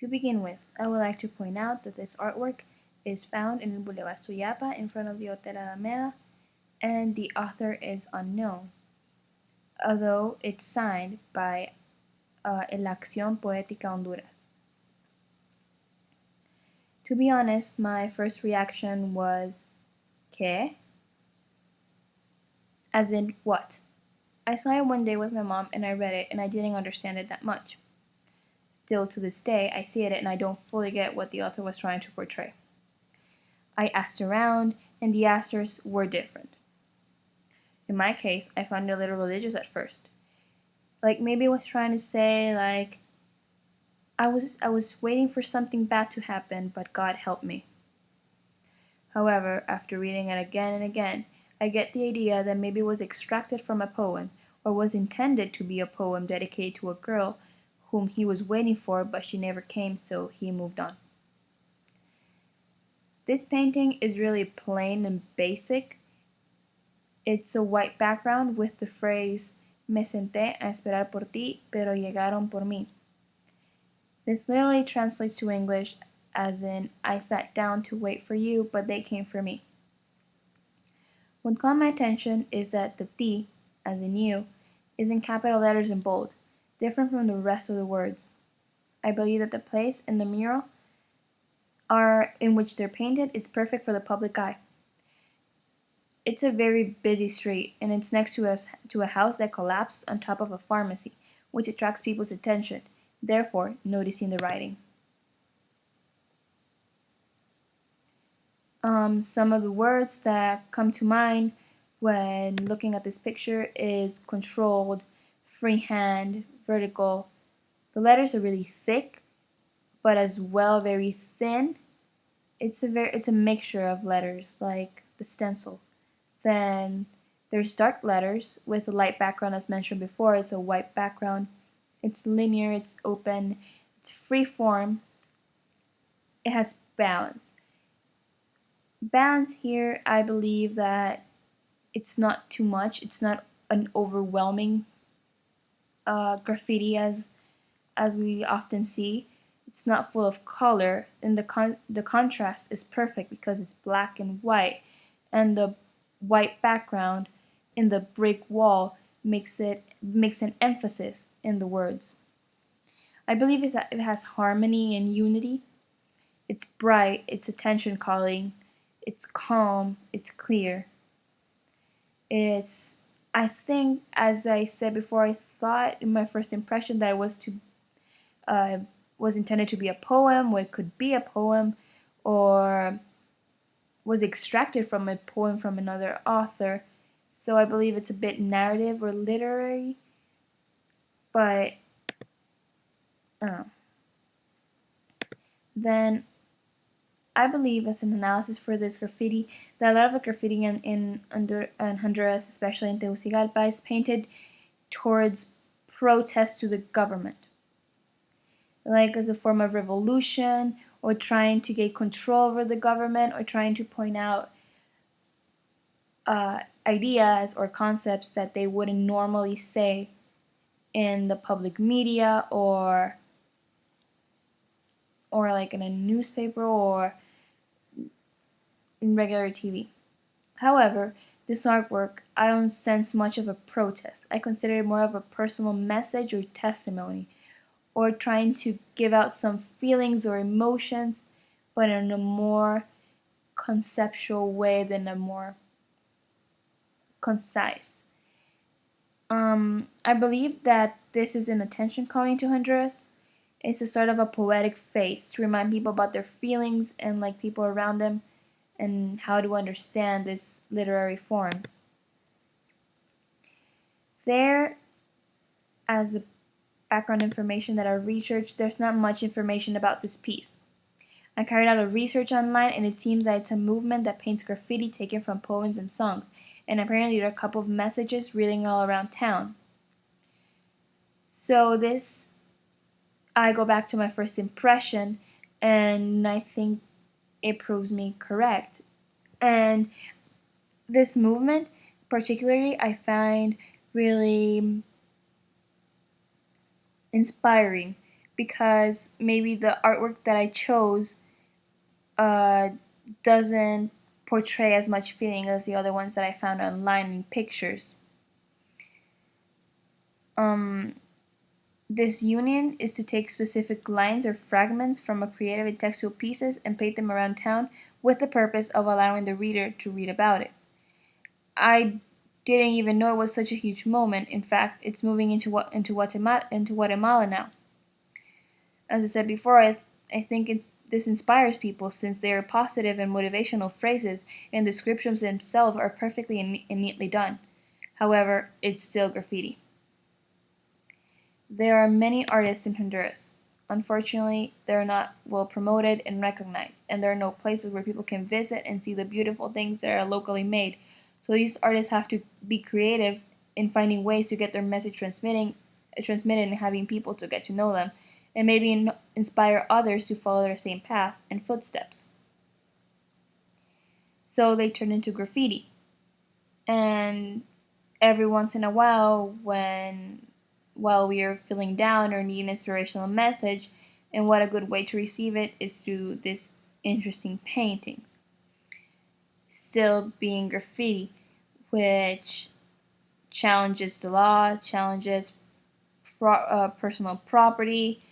To begin with, I would like to point out that this artwork is found in Boulevard Suyapa in front of the Hotel Alameda, and the author is unknown, although it's signed by El Acción Poética Honduras. To be honest, my first reaction was, ¿Qué? As in, what? I saw it one day with my mom and I read it and I didn't understand it that much. Still to this day, I see it and I don't fully get what the author was trying to portray. I asked around and the answers were different. In my case, I found it a little religious at first. Like maybe it was trying to say like I was waiting for something bad to happen, but God helped me. However, after reading it again and again, I get the idea that maybe it was extracted from a poem or was intended to be a poem dedicated to a girl whom he was waiting for, but she never came, so he moved on. This painting is really plain and basic. It's a white background with the phrase "Me senté a esperar por ti, pero llegaron por mí." This literally translates to English as in, I sat down to wait for you, but they came for me. What caught my attention is that the "ti," as in you, is in capital letters in bold, different from the rest of the words. I believe that the place and the mural in which they're painted is perfect for the public eye. It's a very busy street, and it's next to a house that collapsed on top of a pharmacy, which attracts people's attention, therefore noticing the writing. Some of the words that come to mind when looking at this picture is controlled, freehand, vertical. The letters are really thick, but as well very thin. It's a mixture of letters, like the stencil. Then there's dark letters with a light background, as mentioned before. It's a white background. It's linear, it's open, it's free form. It has balance. Balance here, I believe that it's not too much. It's not an overwhelming graffiti as we often see. It's not full of color, and the contrast is perfect because it's black and white, and the white background in the brick wall makes an emphasis in the words. I believe it has harmony and unity. It's bright, it's attention calling, it's calm, it's clear. I think, as I said before, I thought in my first impression that it was intended to be a poem, or it could be a poem, or was extracted from a poem from another author. So I believe it's a bit narrative or literary, but then I believe, as an analysis for this graffiti, that a lot of the graffiti in Honduras, especially in Tegucigalpa, is painted towards protest to the government, like as a form of revolution, or trying to get control over the government, or trying to point out ideas or concepts that they wouldn't normally say in the public media or like in a newspaper or in regular TV. However, this artwork, I don't sense much of a protest. I consider it more of a personal message or testimony, or trying to give out some feelings or emotions, but in a more conceptual way than a more concise. I believe that this is an attention calling to Honduras. It's the start of a poetic phase to remind people about their feelings and like people around them and how to understand these literary forms. There, as a background information that I researched, there's not much information about this piece. I carried out a research online and it seems that it's a movement that paints graffiti taken from poems and songs, and apparently there are a couple of messages reading all around town. So this, I go back to my first impression and I think it proves me correct. And this movement, particularly, I find really inspiring because maybe the artwork that I chose uh, doesn't portray as much feeling as the other ones that I found online in pictures. Um, this union is to take specific lines or fragments from a creative and textual pieces and paint them around town with the purpose of allowing the reader to read about it. I didn't even know it was such a huge moment. In fact, it's moving into Guatemala now. As I said before, I think this inspires people since they are positive and motivational phrases and descriptions themselves are perfectly and neatly done. However, it's still graffiti. There are many artists in Honduras. Unfortunately, they're not well promoted and recognized, and there are no places where people can visit and see the beautiful things that are locally made. So these artists have to be creative in finding ways to get their message transmitted and having people to get to know them, and maybe inspire others to follow their same path and footsteps. So they turn into graffiti. And every once in a while, while we are feeling down or need an inspirational message, and what a good way to receive it is through this interesting paintings. Still being graffiti, which challenges the law, challenges personal property,